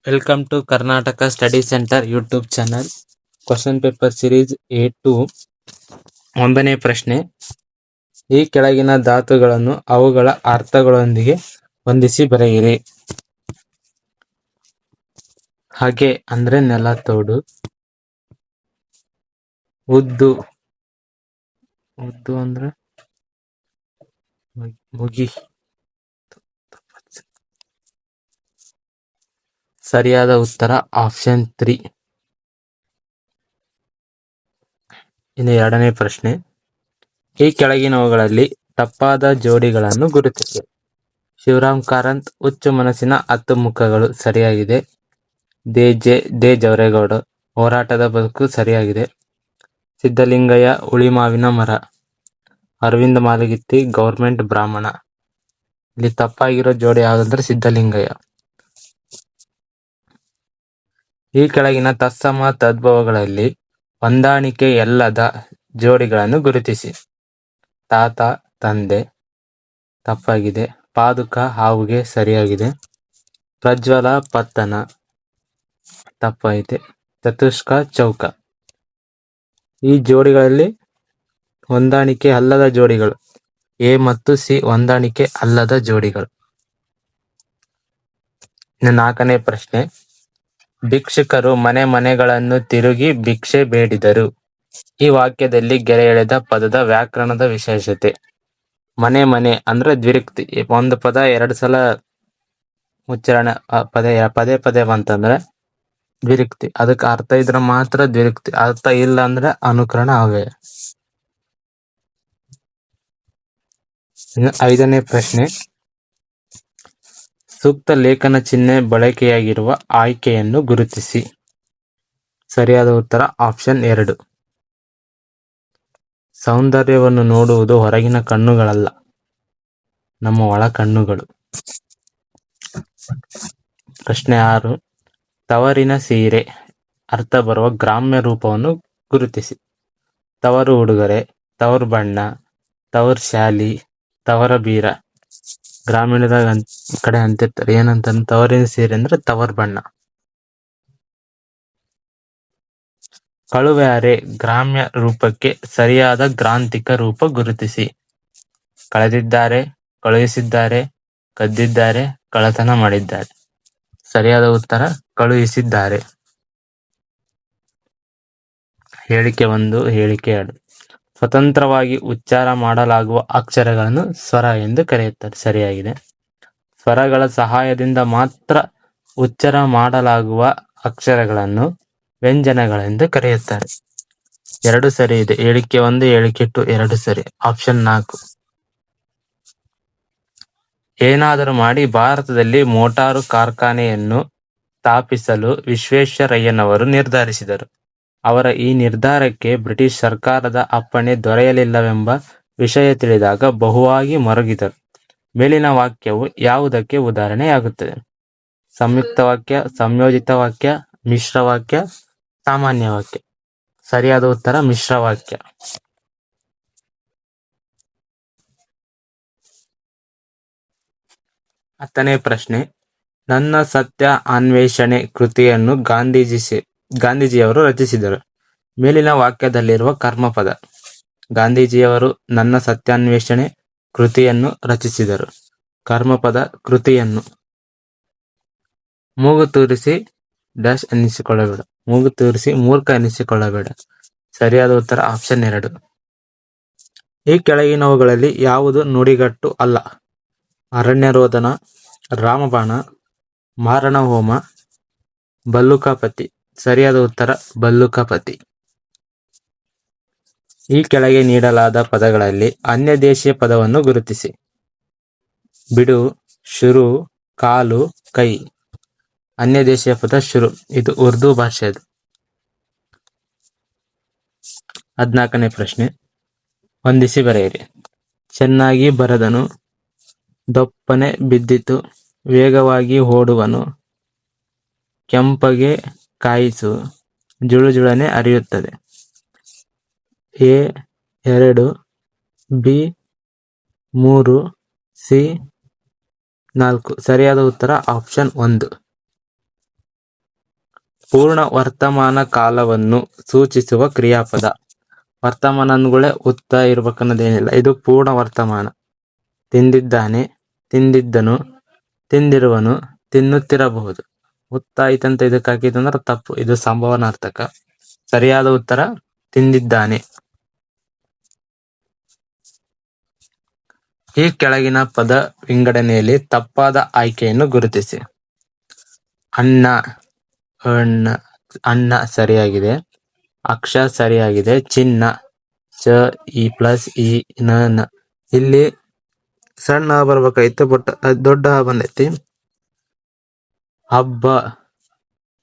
Welcome to Karnataka study centre YouTube channel. Question paper series A2. 1ನೇ ಪ್ರಶ್ನೆ. ಈ ಕೆಳಗಿನ ಧಾತುಗಳನ್ನು ಅವುಗಳ ಅರ್ಥಗಳೊಂದಿಗೆ ಹೊಂದಿಸಿ ಬರೆಯಿರಿ. ಹಗೆ ಅಂದ್ರೆ ನೆಲ ತೋಡು. ಉದ್ದು ಅಂದ್ರೆ ಮುಗಿ. ಸರಿಯಾದ ಉತ್ತರ ಆಪ್ಷನ್ 3. ಇನ್ನು 2ನೇ ಪ್ರಶ್ನೆ. ಈ ಕೆಳಗಿನವುಗಳಲ್ಲಿ ತಪ್ಪಾದ ಜೋಡಿಗಳನ್ನು ಗುರುತಿಸಿ. ಶಿವರಾಮ್ ಕಾರಂತ್ ಹುಚ್ಚು ಮನಸ್ಸಿನ 10 ಮುಖಗಳು ಸರಿಯಾಗಿದೆ. ದೇ ಜವರೇಗೌಡ ಹೋರಾಟದ ಬದುಕು ಸರಿಯಾಗಿದೆ. ಸಿದ್ದಲಿಂಗಯ್ಯ ಹುಳಿಮಾವಿನ ಮರ. ಅರವಿಂದ ಮಾಲಗಿತ್ತಿ ಗೌರ್ಮೆಂಟ್ ಬ್ರಾಹ್ಮಣ. ಇಲ್ಲಿ ತಪ್ಪಾಗಿರೋ ಜೋಡಿ ಯಾವುದಂದ್ರೆ ಸಿದ್ದಲಿಂಗಯ್ಯ. ಈ ಕೆಳಗಿನ ತತ್ಸಮ ತದ್ಭವಗಳಲ್ಲಿ ಹೊಂದಾಣಿಕೆಯಲ್ಲದ ಜೋಡಿಗಳನ್ನು ಗುರುತಿಸಿ. ತಾತ ತಂದೆ ತಪ್ಪಾಗಿದೆ. ಪಾದುಕ ಹಾವುಗೆ ಸರಿಯಾಗಿದೆ. ಪ್ರಜ್ವಲ ಪತ್ತನ ತಪ್ಪಾಗಿದೆ. ಚತುಷ್ಕ ಚೌಕ. ಈ ಜೋಡಿಗಳಲ್ಲಿ ಹೊಂದಾಣಿಕೆ ಅಲ್ಲದ ಜೋಡಿಗಳು A ಮತ್ತು C ಹೊಂದಾಣಿಕೆ ಅಲ್ಲದ ಜೋಡಿಗಳು. ಇನ್ನು 4ನೇ ಪ್ರಶ್ನೆ. ಭಿಕ್ಷುಕರು ಮನೆಗಳನ್ನು ತಿರುಗಿ ಭಿಕ್ಷೆ ಬೇಡಿದರು. ಈ ವಾಕ್ಯದಲ್ಲಿ ಗೆರೆ ಎಳೆದ ಪದದ ವ್ಯಾಕರಣದ ವಿಶೇಷತೆ. ಮನೆ ಅಂದ್ರೆ ದ್ವಿರುಕ್ತಿ. ಒಂದು ಪದ 2 ಸಲ ಉಚ್ಚಾರಣೆ ಪದೇ ಬಂತಂದ್ರೆ ದ್ವಿರುಕ್ತಿ. ಅದಕ್ಕೆ ಅರ್ಥ ಇದ್ರೆ ಮಾತ್ರ ದ್ವಿರುಕ್ತಿ, ಅರ್ಥ ಇಲ್ಲ ಅಂದ್ರೆ ಅನುಕರಣ ಅವೇ. ಇನ್ನು 5ನೇ ಪ್ರಶ್ನೆ. ಸೂಕ್ತ ಲೇಖನ ಚಿಹ್ನೆ ಬಳಕೆಯಾಗಿರುವ ಆಯ್ಕೆಯನ್ನು ಗುರುತಿಸಿ. ಸರಿಯಾದ ಉತ್ತರ ಆಪ್ಷನ್ 2. ಸೌಂದರ್ಯವನ್ನು ನೋಡುವುದು ಹೊರಗಿನ ಕಣ್ಣುಗಳಲ್ಲ, ನಮ್ಮ ಒಳ ಕಣ್ಣುಗಳು. ಪ್ರಶ್ನೆ 6. ತವರಿನ ಸೀರೆ ಅರ್ಥ ಬರುವ ಗ್ರಾಮ್ಯ ರೂಪವನ್ನು ಗುರುತಿಸಿ. ತವರು ಉಡುಗೊರೆ, ತವರು ಬಣ್ಣ, ತವರು ಶಾಲಿ, ತವರ ಬೀರ. ಗ್ರಾಮೀಣದಾಗ ಕಡೆ ಅಂತಿರ್ತಾರೆ ಏನಂತ. ತವರಿನ ಸೀರೆ ಅಂದ್ರೆ ತವರ್ ಬಣ್ಣ. ಕಳುವ್ಯಾರೆ ಗ್ರಾಮ್ಯ ರೂಪಕ್ಕೆ ಸರಿಯಾದ ಗ್ರಾಂಥಿಕ ರೂಪ ಗುರುತಿಸಿ. ಕಳೆದಿದ್ದಾರೆ, ಕಳುಹಿಸಿದ್ದಾರೆ, ಕದ್ದಿದ್ದಾರೆ, ಕಳ್ಳತನ ಮಾಡಿದ್ದಾರೆ. ಸರಿಯಾದ ಉತ್ತರ ಕಳುಹಿಸಿದ್ದಾರೆ. ಹೇಳಿಕೆ 1, ಹೇಳಿಕೆ 2. ಸ್ವತಂತ್ರವಾಗಿ ಉಚ್ಚಾರ ಮಾಡಲಾಗುವ ಅಕ್ಷರಗಳನ್ನು ಸ್ವರ ಎಂದು ಕರೆಯುತ್ತಾರೆ. ಸರಿಯಾಗಿದೆ. ಸ್ವರಗಳ ಸಹಾಯದಿಂದ ಮಾತ್ರ ಉಚ್ಚಾರ ಮಾಡಲಾಗುವ ಅಕ್ಷರಗಳನ್ನು ವ್ಯಂಜನಗಳೆಂದು ಕರೆಯುತ್ತಾರೆ. 2 ಸರಿ ಇದೆ. ಹೇಳಿಕೆ 1, ಹೇಳಿಕೆ 2 2 ಸರಿ. ಆಪ್ಷನ್ 4. ಏನಾದರೂ ಮಾಡಿ ಭಾರತದಲ್ಲಿ ಮೋಟಾರು ಕಾರ್ಖಾನೆಯನ್ನು ಸ್ಥಾಪಿಸಲು ವಿಶ್ವೇಶ್ವರಯ್ಯನವರು ನಿರ್ಧರಿಸಿದರು. ಅವರ ಈ ನಿರ್ಧಾರಕ್ಕೆ ಬ್ರಿಟಿಷ್ ಸರ್ಕಾರದ ಅಪ್ಪಣೆ ದೊರೆಯಲಿಲ್ಲವೆಂಬ ವಿಷಯ ತಿಳಿದಾಗ ಬಹುವಾಗಿ ಮರುಗಿದರು. ಮೇಲಿನ ವಾಕ್ಯವು ಯಾವುದಕ್ಕೆ ಉದಾಹರಣೆಯಾಗುತ್ತದೆ? ಸಂಯುಕ್ತ ವಾಕ್ಯ, ಸಂಯೋಜಿತ ವಾಕ್ಯ, ಮಿಶ್ರ ವಾಕ್ಯ, ಸಾಮಾನ್ಯ ವಾಕ್ಯ. ಸರಿಯಾದ ಉತ್ತರ ಮಿಶ್ರ ವಾಕ್ಯ. 10ನೇ ಪ್ರಶ್ನೆ. ನನ್ನ ಸತ್ಯ ಅನ್ವೇಷಣೆ ಕೃತಿಯನ್ನು ಗಾಂಧೀಜಿಯವರು ರಚಿಸಿದರು. ಮೇಲಿನ ವಾಕ್ಯದಲ್ಲಿರುವ ಕರ್ಮಪದ. ಗಾಂಧೀಜಿಯವರು ನನ್ನ ಸತ್ಯಾನ್ವೇಷಣೆ ಕೃತಿಯನ್ನು ರಚಿಸಿದರು. ಕರ್ಮಪದ ಕೃತಿಯನ್ನು. ಮೂಗು ತೂರಿಸಿ ಡ್ಯಾಶ್ ಅನ್ನಿಸಿಕೊಳ್ಳಬೇಡ. ಮೂಗು ತೂರಿಸಿ ಮೂರ್ಖ ಅನ್ನಿಸಿಕೊಳ್ಳಬೇಡ. ಸರಿಯಾದ ಉತ್ತರ ಆಪ್ಷನ್ 2. ಈ ಕೆಳಗಿನವುಗಳಲ್ಲಿ ಯಾವುದು ನುಡಿಗಟ್ಟು ಅಲ್ಲ? ಅರಣ್ಯರೋದನ, ರಾಮಬಾಣ, ಮಾರಣ ಹೋಮ, ಭಲ್ಲುಕಪತಿ. ಸರಿಯಾದ ಉತ್ತರ ಭಲ್ಲುಕಪತಿ. ಈ ಕೆಳಗೆ ನೀಡಲಾದ ಪದಗಳಲ್ಲಿ ಅನ್ಯ ದೇಶೀಯ ಪದವನ್ನು ಗುರುತಿಸಿ. ಬಿಡು, ಶುರು, ಕಾಲು, ಕೈ. ಅನ್ಯ ದೇಶೀಯ ಪದ ಶುರು. ಇದು ಉರ್ದು ಭಾಷೆದು. 14ನೇ ಪ್ರಶ್ನೆ. ಹೊಂದಿಸಿ ಬರೆಯಿರಿ. ಚೆನ್ನಾಗಿ ಬರೆದನು, ದೊಪ್ಪನೆ ಬಿದ್ದಿತು, ವೇಗವಾಗಿ ಓಡುವನು, ಕೆಂಪಗೆ ಕಾಯಿಸು, ಜುಳುಜುಳನೆ ಹರಿಯುತ್ತದೆ. A 2, B 3, C 4. ಸರಿಯಾದ ಉತ್ತರ ಆಪ್ಷನ್ 1. ಪೂರ್ಣ ವರ್ತಮಾನ ಕಾಲವನ್ನು ಸೂಚಿಸುವ ಕ್ರಿಯಾಪದ. ವರ್ತಮಾನ ಅಂದ್ಗಳೇ ಉತ್ತ ಇರ್ಬೇಕನ್ನೋದೇನಿಲ್ಲ, ಇದು ಪೂರ್ಣ ವರ್ತಮಾನ. ತಿಂದಿದ್ದಾನೆ, ತಿಂದಿದ್ದನು, ತಿಂದಿರುವನು, ತಿನ್ನುತ್ತಿರಬಹುದು. ಉತ್ತ ಐತಂತ ಇದಕ್ಕೆ ಹಾಕಿದಂದ್ರೆ ತಪ್ಪು, ಇದು ಸಂಭವನಾರ್ಥಕ. ಸರಿಯಾದ ಉತ್ತರ ತಿಂದಿದ್ದಾನೆ. ಈ ಕೆಳಗಿನ ಪದ ವಿಂಗಡಣೆಯಲ್ಲಿ ತಪ್ಪಾದ ಆಯ್ಕೆಯನ್ನು ಗುರುತಿಸಿ. ಅಣ್ಣ, ಅಣ್ಣ, ಅಣ್ಣ ಸರಿಯಾಗಿದೆ. ಅಕ್ಷ ಸರಿಯಾಗಿದೆ. ಚಿನ್ನ, ಚ, ಇ ಪ್ಲಸ್ ಇ, ನ, ನ. ಇಲ್ಲಿ ಸಣ್ಣ ಬರ್ಬೇಕಾಯ್ತು, ಬಟ್ ದೊಡ್ಡ ಬಂದೈತಿ. ಹಬ್ಬ,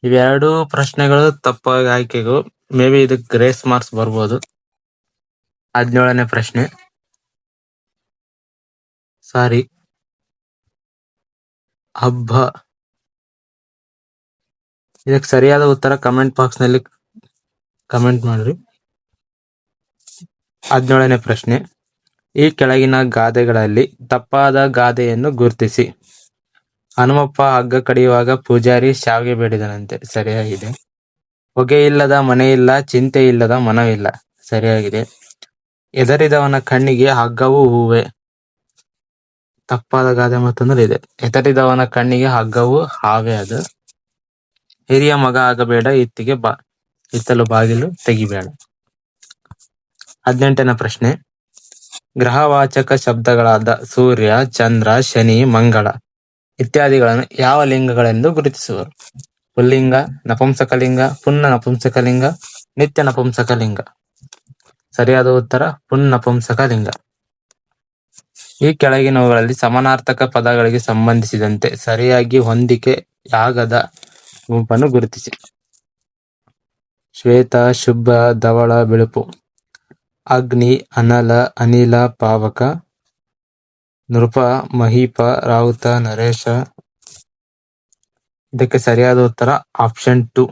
ಇವೆರಡು ಪ್ರಶ್ನೆಗಳು ತಪ್ಪಾಗಿ ಆಯ್ಕೆಗಳು. ಮೇ ಬಿ ಇದಕ್ಕೆ ಗ್ರೇಸ್ ಮಾರ್ಕ್ಸ್ ಬರ್ಬೋದು. 17ನೇ ಪ್ರಶ್ನೆ, ಸಾರಿ, ಹಬ್ಬ. ಇದಕ್ಕೆ ಸರಿಯಾದ ಉತ್ತರ ಕಮೆಂಟ್ ಬಾಕ್ಸ್ ನಲ್ಲಿ ಕಮೆಂಟ್ ಮಾಡ್ರಿ. 17ನೇ ಪ್ರಶ್ನೆ, ಈ ಕೆಳಗಿನ ಗಾದೆಗಳಲ್ಲಿ ತಪ್ಪಾದ ಗಾದೆಯನ್ನು ಗುರುತಿಸಿ. ಹನುಮಪ್ಪ ಹಗ್ಗ ಕಡಿಯುವಾಗ ಪೂಜಾರಿ ಶಾವಿಗೆ ಬೇಡಿದನಂತೆ. ಸರಿಯಾಗಿದೆ. ಹೊಗೆ ಇಲ್ಲದ ಮನೆಯಿಲ್ಲ, ಚಿಂತೆ ಇಲ್ಲದ ಮನವಿಲ್ಲ. ಸರಿಯಾಗಿದೆ. ಎದರಿದವನ ಕಣ್ಣಿಗೆ ಹಗ್ಗವು ಹೂವೆ. ತಪ್ಪಾದ ಗಾದೆ ಮತ್ತಂದ್ರೆ ಇದೆ. ಎದರಿದವನ ಕಣ್ಣಿಗೆ ಹಗ್ಗವು ಹಾವೆ. ಅದು ಹಿರಿಯ ಮಗ ಆಗಬೇಡ, ಇತ್ತಲು ಬಾಗಿಲು ತೆಗಿಬೇಡ. 18ನೇ ಪ್ರಶ್ನೆ, ಗ್ರಹವಾಚಕ ಶಬ್ದಗಳಾದ ಸೂರ್ಯ, ಚಂದ್ರ, ಶನಿ, ಮಂಗಳ ಇತ್ಯಾದಿಗಳನ್ನು ಯಾವ ಲಿಂಗಗಳೆಂದು ಗುರುತಿಸುವರು? ಪುಲ್ಲಿಂಗ, ನಪುಂಸಕಲಿಂಗ, ಪುನ್ನ ನಪುಂಸಕಲಿಂಗ, ನಿತ್ಯ ನಪುಂಸಕಲಿಂಗ. ಸರಿಯಾದ ಉತ್ತರ ಪುನ್ನಪುಂಸಕಲಿಂಗ. ಈ ಕೆಳಗಿನವುಗಳಲ್ಲಿ ಸಮಾನಾರ್ಥಕ ಪದಗಳಿಗೆ ಸಂಬಂಧಿಸಿದಂತೆ ಸರಿಯಾಗಿ ಹೊಂದಿಕೆಯಾಗದ ಗುಂಪನ್ನು ಗುರುತಿಸಿ. ಶ್ವೇತ, ಶುಭ್ರ, ಧವಳ, ಬಿಳುಪು. ಅಗ್ನಿ, ಅನಲ, ಅನಿಲ, ಪಾವಕ, ನೃಪ, ಮಹೀಪ, ರಾವುತ, ನರೇಶ. ಇದಕ್ಕೆ ಸರಿಯಾದ ಉತ್ತರ ಆಪ್ಷನ್ 2,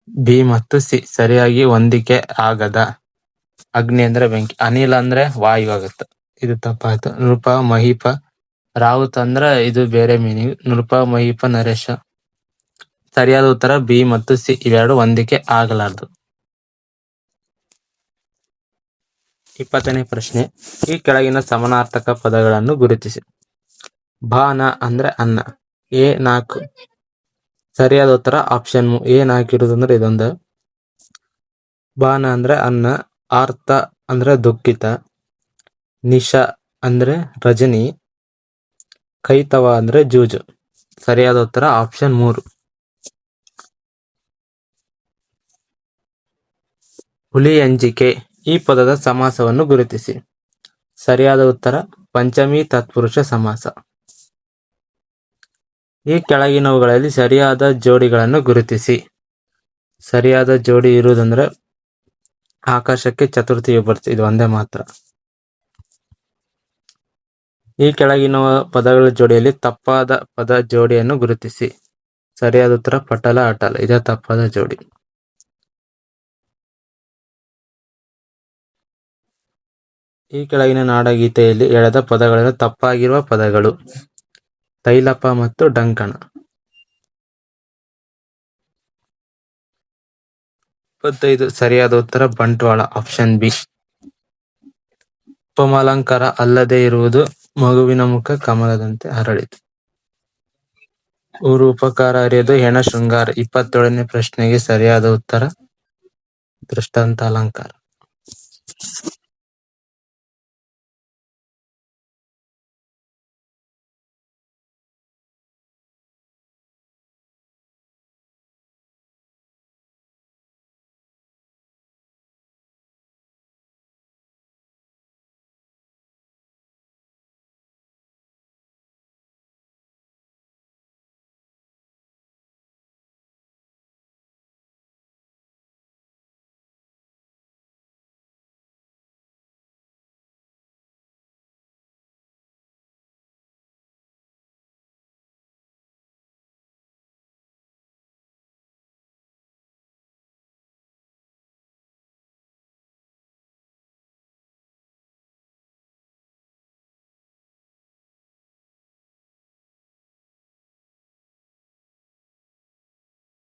ಬಿ ಮತ್ತು ಸಿ. ಸರಿಯಾಗಿ ಹೊಂದಿಕೆ ಆಗದ. ಅಗ್ನಿ ಅಂದ್ರೆ ಬೆಂಕಿ, ಅನಿಲ ಅಂದ್ರೆ ವಾಯು ಆಗುತ್ತೆ. ಇದು ತಪ್ಪಾಯ್ತು. ನೃಪ, ಮಹೀಪ, ರಾವುತ ಅಂದ್ರೆ ಇದು ಬೇರೆ ಮೀನಿಂಗ್. ನೃಪ, ಮಹೀಪ, ನರೇಶ. ಸರಿಯಾದ ಉತ್ತರ ಬಿ ಮತ್ತು ಸಿ, ಇವೆರಡು ಹೊಂದಿಕೆ ಆಗಲಾರದು. 20ನೇ ಪ್ರಶ್ನೆ, ಈ ಕೆಳಗಿನ ಸಮಾನಾರ್ಥಕ ಪದಗಳನ್ನು ಗುರುತಿಸಿ. ಬಾನ ಅಂದ್ರೆ ಅನ್ನ. A4. ಸರಿಯಾದ ಉತ್ತರ ಆಪ್ಷನ್ A4 ಇರುವುದಂದ್ರೆ ಇದೊಂದು. ಬಾನ ಅಂದ್ರೆ ಅನ್ನ. ಆರ್ತ ಅಂದ್ರೆ ದುಃಖಿತ. ನಿಶ ಅಂದ್ರೆ ರಜನಿ. ಕೈತವ ಅಂದ್ರೆ ಜೂಜು. ಸರಿಯಾದ ಉತ್ತರ ಆಪ್ಷನ್ 3. ಹುಲಿಯಂಜಿಕೆ, ಈ ಪದದ ಸಮಾಸವನ್ನು ಗುರುತಿಸಿ. ಸರಿಯಾದ ಉತ್ತರ ಪಂಚಮಿ ತತ್ಪುರುಷ ಸಮಾಸ. ಈ ಕೆಳಗಿನವುಗಳಲ್ಲಿ ಸರಿಯಾದ ಜೋಡಿಗಳನ್ನು ಗುರುತಿಸಿ. ಸರಿಯಾದ ಜೋಡಿ ಇರುವುದಂದ್ರೆ ಆಕಾಶಕ್ಕೆ ಚತುರ್ಥಿ ವಿಭಕ್ತಿ, ಇದು ಒಂದೇ ಮಾತ್ರ. ಈ ಕೆಳಗಿನ ಪದಗಳ ಜೋಡಿಯಲ್ಲಿ ತಪ್ಪಾದ ಪದ ಜೋಡಿಯನ್ನು ಗುರುತಿಸಿ. ಸರಿಯಾದ ಉತ್ತರ ಪಟಲ, ಅಟಲ. ಇದೇ ತಪ್ಪಾದ ಜೋಡಿ. ಈ ಕೆಳಗಿನ ನಾಡಗೀತೆಯಲ್ಲಿ ಎಳೆದ ಪದಗಳನ್ನು ತಪ್ಪಾಗಿರುವ ಪದಗಳು. ತೈಲಪ ಮತ್ತು ಡಂಕಣ. 25 ಸರಿಯಾದ ಉತ್ತರ ಬಂಟ್ವಾಳ, ಆಪ್ಷನ್ ಬಿ. ಉಪಮಾಲಂಕಾರ ಅಲ್ಲದೆ ಇರುವುದು ಮಗುವಿನ ಮುಖ ಕಮಲದಂತೆ ಹರಡಿತು. ಊರು ಉಪಕಾರ ಅರಿಯದು ಹೆಣ ಶೃಂಗಾರ. 27ನೇ ಪ್ರಶ್ನೆಗೆ ಸರಿಯಾದ ಉತ್ತರ ದೃಷ್ಟಾಂತ ಅಲಂಕಾರ.